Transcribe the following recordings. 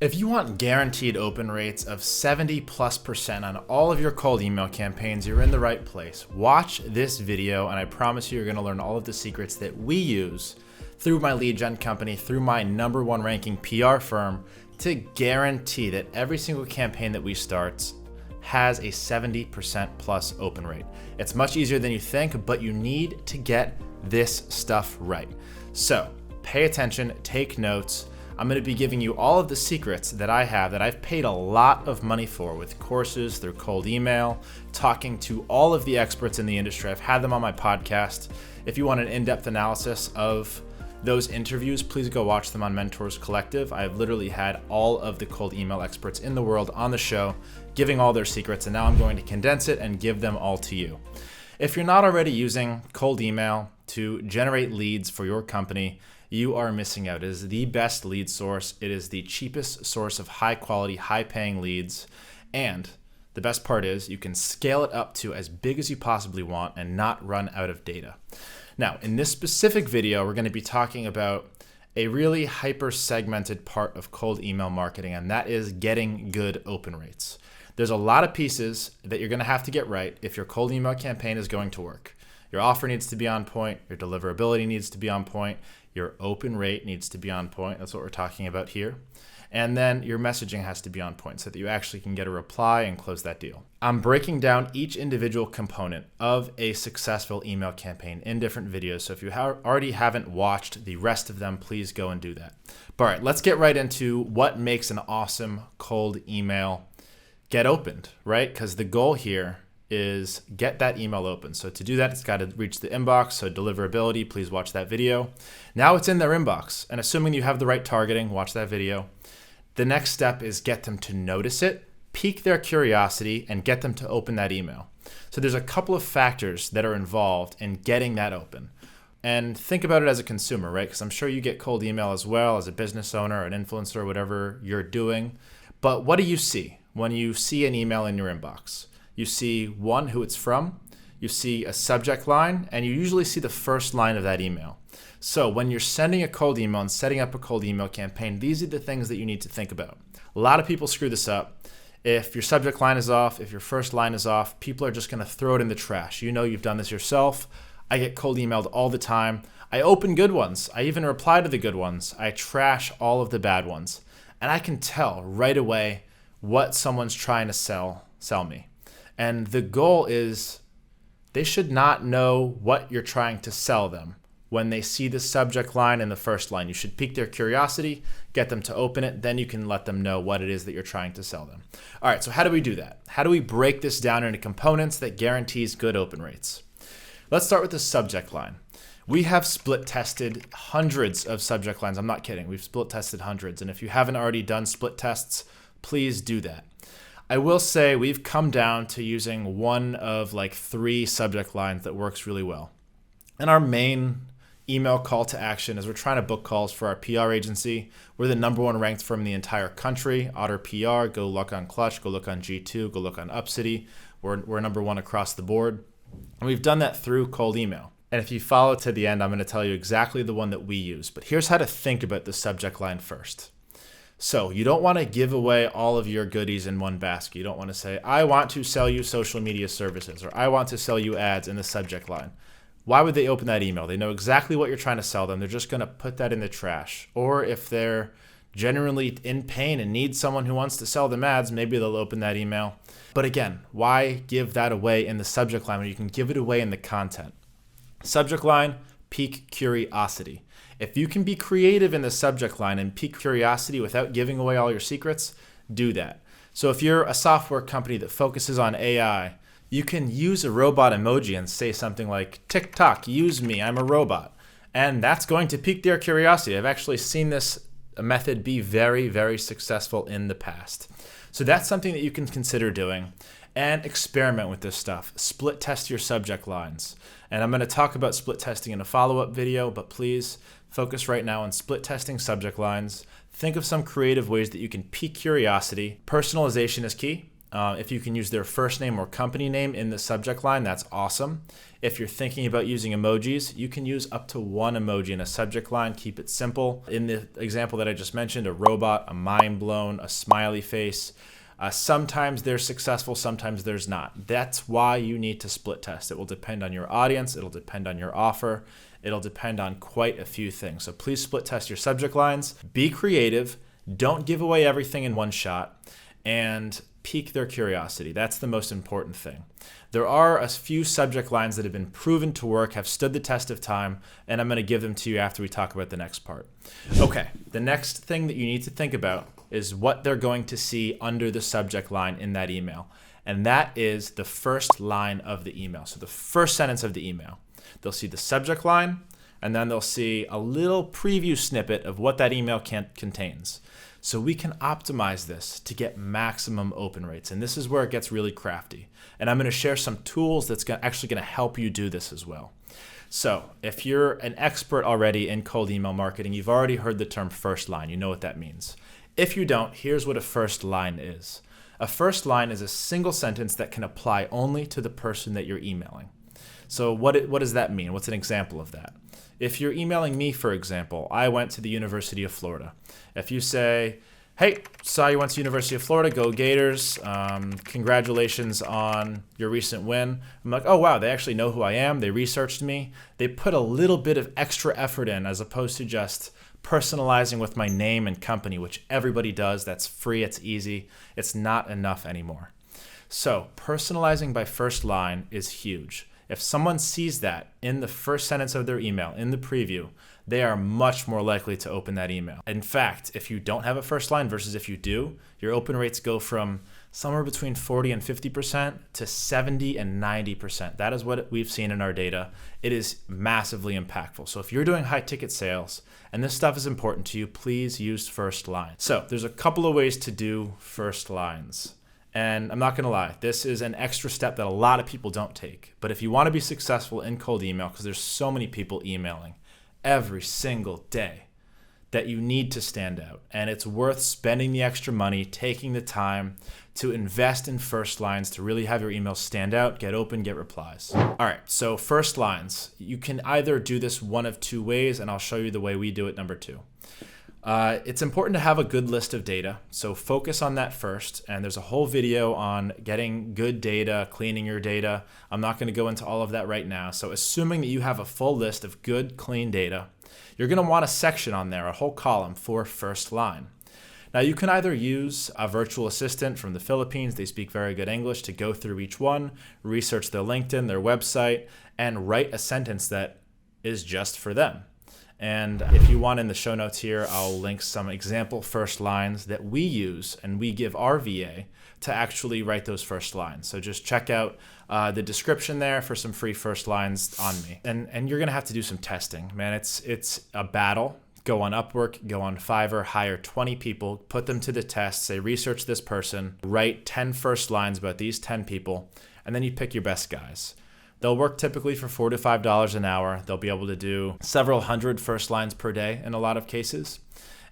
If you want guaranteed open rates of 70+% on all of your cold email campaigns, you're in the right place. Watch this video and I promise you're going to learn all of the secrets that we use through my lead gen company, through my #1 ranking PR firm, to guarantee that every single campaign that we start has a 70% plus open rate. It's much easier than you think, but you need to get this stuff right. So pay attention, take notes. I'm going to be giving you all of the secrets that I have that I've paid a lot of money for with courses, through cold email, talking to all of the experts in the industry. I've had them on my podcast. If you want an in-depth analysis of those interviews, please go watch them on Mentors Collective. I've literally had all of the cold email experts in the world on the show, giving all their secrets, and now I'm going to condense it and give them all to you. If you're not already using cold email to generate leads for your company, you are missing out. It is the best lead source. It is the cheapest source of high quality, high paying leads. And the best part is you can scale it up to as big as you possibly want and not run out of data. Now, in this specific video, we're going to be talking about a really hyper segmented part of cold email marketing, and that is getting good open rates. There's a lot of pieces that you're going to have to get right if your cold email campaign is going to work. Your offer needs to be on point. Your deliverability needs to be on point. Your open rate needs to be on point. That's what we're talking about here. And then your messaging has to be on point so that you actually can get a reply and close that deal. I'm breaking down each individual component of a successful email campaign in different videos. So if you already haven't watched the rest of them, please go and do that. But all right, let's get right into what makes an awesome cold email get opened, right? Because the goal here is get that email open. So to do that, it's got to reach the inbox. So deliverability, please watch that video. Now it's in their inbox. And assuming you have the right targeting, watch that video. The next step is get them to notice it, pique their curiosity, and get them to open that email. So there's a couple of factors that are involved in getting that open. And think about it as a consumer, right? Because I'm sure you get cold email as well as a business owner or an influencer or whatever you're doing. But what do you see when you see an email in your inbox? You see, one, who it's from, you see a subject line, and you usually see the first line of that email. So when you're sending a cold email and setting up a cold email campaign, these are the things that you need to think about. A lot of people screw this up. If your subject line is off, if your first line is off, people are just going to throw it in the trash. You know you've done this yourself. I get cold emailed all the time. I open good ones. I even reply to the good ones. I trash all of the bad ones. And I can tell right away what someone's trying to sell me. And the goal is they should not know what you're trying to sell them. When they see the subject line and the first line, you should pique their curiosity, get them to open it, then you can let them know what it is that you're trying to sell them. All right, so how do we do that? How do we break this down into components that guarantees good open rates? Let's start with the subject line. We have split tested hundreds of subject lines. I'm not kidding. We've split tested hundreds. And if you haven't already done split tests, please do that. I will say we've come down to using one of like 3 subject lines that works really well. And our main email call to action is we're trying to book calls for our PR agency. We're the #1 ranked firm in the entire country. Otter PR, go look on Clutch, go look on G2, go look on UpCity. We're #1 across the board. And we've done that through cold email. And if you follow to the end, I'm going to tell you exactly the one that we use. But here's how to think about the subject line first. So you don't want to give away all of your goodies in one basket. You don't want to say, I want to sell you social media services, or I want to sell you ads in the subject line. Why would they open that email? They know exactly what you're trying to sell them. They're just going to put that in the trash. Or if they're genuinely in pain and need someone who wants to sell them ads, maybe they'll open that email. But again, why give that away in the subject line when you can give it away in the content? Subject line, pique curiosity. If you can be creative in the subject line and pique curiosity without giving away all your secrets, do that. So if you're a software company that focuses on AI, you can use a robot emoji and say something like, TikTok, use me, I'm a robot. And that's going to pique their curiosity. I've actually seen this method be very, very successful in the past. So that's something that you can consider doing, and experiment with this stuff. Split test your subject lines. And I'm going to talk about split testing in a follow-up video, but please focus right now on split testing subject lines. Think of some creative ways that you can pique curiosity. Personalization is key. If you can use their first name or company name in the subject line, that's awesome. If you're thinking about using emojis, you can use up to one emoji in a subject line. Keep it simple. In the example that I just mentioned, a robot, a mind blown, a smiley face. Sometimes they're successful, sometimes there's not. That's why you need to split test. It will depend on your audience. It'll depend on your offer. It'll depend on quite a few things. So please split test your subject lines. Be creative. Don't give away everything in one shot. And pique their curiosity. That's the most important thing. There are a few subject lines that have been proven to work, have stood the test of time, and I'm going to give them to you after we talk about the next part. Okay, the next thing that you need to think about is what they're going to see under the subject line in that email. And that is the first line of the email. So the first sentence of the email. They'll see the subject line, and then they'll see a little preview snippet of what that email contains. So we can optimize this to get maximum open rates. And this is where it gets really crafty. And I'm going to share some tools that's actually going to help you do this as well. So if you're an expert already in cold email marketing, you've already heard the term first line. You know what that means. If you don't, here's what a first line is. A first line is a single sentence that can apply only to the person that you're emailing. So what does that mean? What's an example of that? If you're emailing me, for example, I went to the University of Florida. If you say, hey, saw you went to University of Florida, go Gators, congratulations on your recent win. I'm like, oh, wow, they actually know who I am. They researched me. They put a little bit of extra effort in as opposed to just personalizing with my name and company, which everybody does. That's free. It's easy. It's not enough anymore. So personalizing by first line is huge. If someone sees that in the first sentence of their email, in the preview, they are much more likely to open that email. In fact, if you don't have a first line versus if you do, your open rates go from somewhere between 40 and 50% to 70 and 90%. That is what we've seen in our data. It is massively impactful. So if you're doing high ticket sales and this stuff is important to you, please use first line. So there's a couple of ways to do first lines. And I'm not going to lie, this is an extra step that a lot of people don't take. But if you want to be successful in cold email, because there's so many people emailing every single day, that you need to stand out. And it's worth spending the extra money, taking the time to invest in first lines to really have your emails stand out, get open, get replies. All right, so first lines. You can either do this one of two ways, and I'll show you the way we do it, number two. It's important to have a good list of data, so focus on that first, and there's a whole video on getting good data, cleaning your data. I'm not going to go into all of that right now, so assuming that you have a full list of good, clean data, you're going to want a section on there, a whole column for first line. Now you can either use a virtual assistant from the Philippines, they speak very good English, to go through each one, research their LinkedIn, their website, and write a sentence that is just for them. And if you want, in the show notes here, I'll link some example first lines that we use and we give our VA to actually write those first lines. So just check out the description there for some free first lines on me. And you're going to have to do some testing. Man, it's a battle. Go on Upwork, go on Fiverr, hire 20 people, put them to the test, say research this person, write 10 first lines about these 10 people, and then you pick your best guys. They'll work typically for $4 to $5 an hour. They'll be able to do several hundred first lines per day in a lot of cases.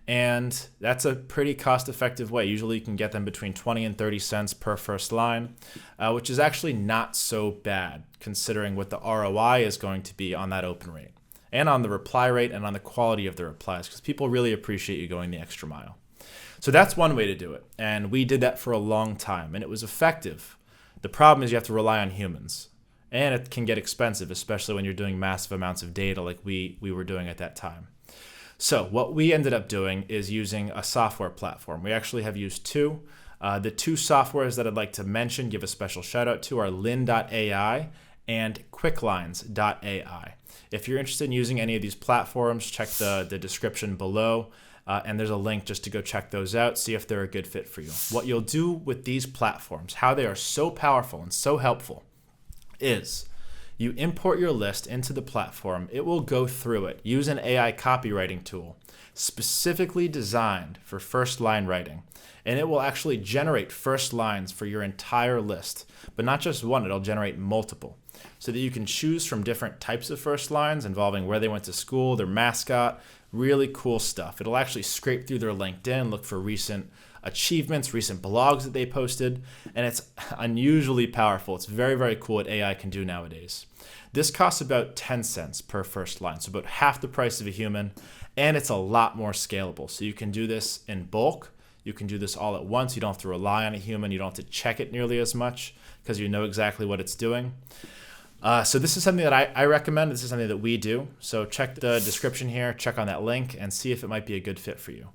And that's a pretty cost-effective way. Usually you can get them between 20 and 30 cents per first line, which is actually not so bad considering what the ROI is going to be on that open rate and on the reply rate and on the quality of the replies, because people really appreciate you going the extra mile. So that's one way to do it. And we did that for a long time, and it was effective. The problem is you have to rely on humans. And it can get expensive, especially when you're doing massive amounts of data like we were doing at that time. So what we ended up doing is using a software platform. We actually have used two. The two softwares that I'd like to mention, give a special shout out to, are Lin.ai and Quicklines.ai. If you're interested in using any of these platforms, check the description below. And there's a link just to go check those out, see if they're a good fit for you. What you'll do with these platforms, how they are so powerful and so helpful, is you import your list into the platform. It will go through it, use an AI copywriting tool specifically designed for first line writing. And it will actually generate first lines for your entire list, but not just one, it'll generate multiple. So that you can choose from different types of first lines involving where they went to school, their mascot, Really cool stuff. It'll actually scrape through their LinkedIn, look for recent achievements, recent blogs that they posted, and it's unusually powerful. It's very, very cool what AI can do nowadays. This costs about 10 cents per first line, so about half the price of a human, and it's a lot more scalable. So you can do this in bulk. You can do this all at once. You don't have to rely on a human. You don't have to check it nearly as much because you know exactly what it's doing. So this is something that I recommend. This is something that we do. So check the description here, check on that link, and see if it might be a good fit for you.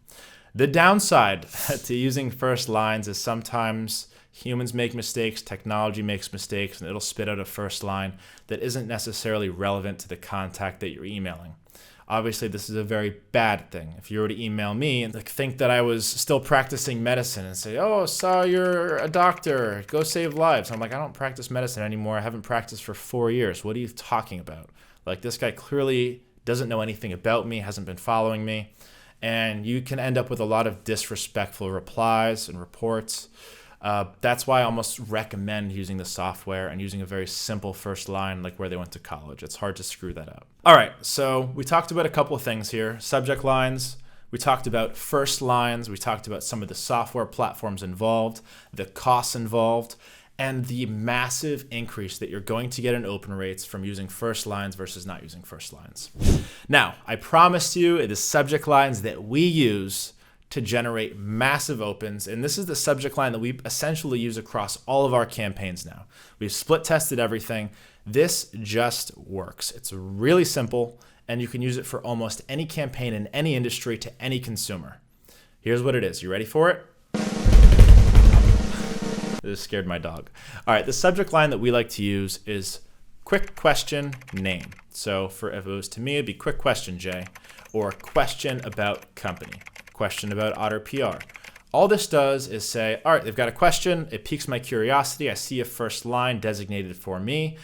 The downside to using first lines is sometimes humans make mistakes, technology makes mistakes, and it'll spit out a first line that isn't necessarily relevant to the contact that you're emailing. Obviously, this is a very bad thing. If you were to email me and think that I was still practicing medicine and say, oh, saw you're a doctor, go save lives. I'm like, I don't practice medicine anymore. I haven't practiced for 4 years. What are you talking about? Like, this guy clearly doesn't know anything about me, hasn't been following me. And you can end up with a lot of disrespectful replies and reports. That's why I almost recommend using the software and using a very simple first line like where they went to college. It's hard to screw that up. All right, so we talked about a couple of things here. Subject lines, we talked about first lines, we talked about some of the software platforms involved, the costs involved, and the massive increase that you're going to get in open rates from using first lines versus not using first lines. Now, I promised you the subject lines that we use to generate massive opens, and this is the subject line that we essentially use across all of our campaigns now. We've split tested everything. This just works. It's really simple, and you can use it for almost any campaign in any industry to any consumer. Here's what it is. You ready for it? This scared my dog. All right, the subject line that we like to use is quick question name. So if it was to me, it'd be quick question, Jay, or question about company, question about Otter PR. All this does is say, all right, they've got a question. It piques my curiosity. I see a first line designated for me.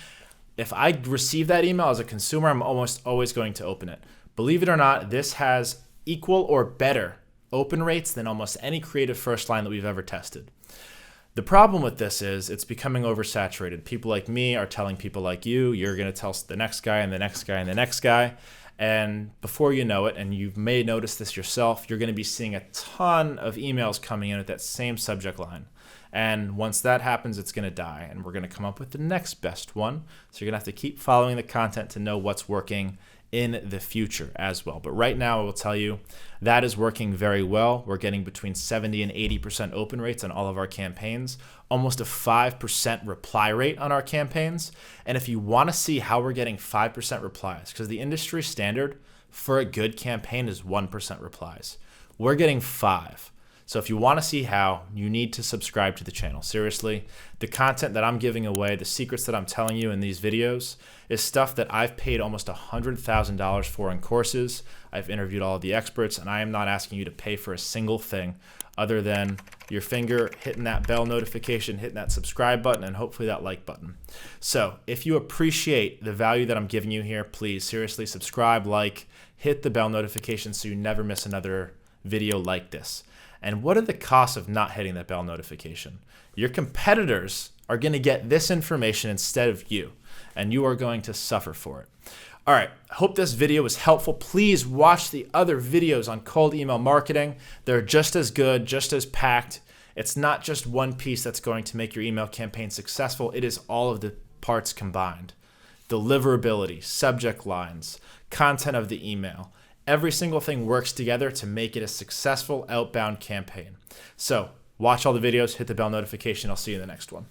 If I receive that email as a consumer, I'm almost always going to open it. Believe it or not, this has equal or better open rates than almost any creative first line that we've ever tested. The problem with this is it's becoming oversaturated. People like me are telling people like you, you're going to tell the next guy and the next guy and the next guy. And before you know it, and you may notice this yourself, you're going to be seeing a ton of emails coming in at that same subject line. And once that happens, it's going to die. And we're going to come up with the next best one. So you're going to have to keep following the content to know what's working in the future as well. But right now, I will tell you that is working very well. We're getting between 70 and 80% open rates on all of our campaigns, almost a 5% reply rate on our campaigns. And if you want to see how we're getting 5% replies, because the industry standard for a good campaign is 1% replies, we're getting 5. So if you want to see how, you need to subscribe to the channel. Seriously, the content that I'm giving away, the secrets that I'm telling you in these videos is stuff that I've paid almost $100,000 for in courses. I've interviewed all of the experts, and I am not asking you to pay for a single thing other than your finger hitting that bell notification, hitting that subscribe button, and hopefully that like button. So if you appreciate the value that I'm giving you here, please seriously subscribe, like, hit the bell notification so you never miss another video like this. And what are the costs of not hitting that bell notification? Your competitors are going to get this information instead of you, and you are going to suffer for it. All right, I hope this video was helpful. Please watch the other videos on cold email marketing. They're just as good, just as packed. It's not just one piece that's going to make your email campaign successful. It is all of the parts combined. Deliverability, subject lines, content of the email. Every single thing works together to make it a successful outbound campaign. So watch all the videos, hit the bell notification. I'll see you in the next one.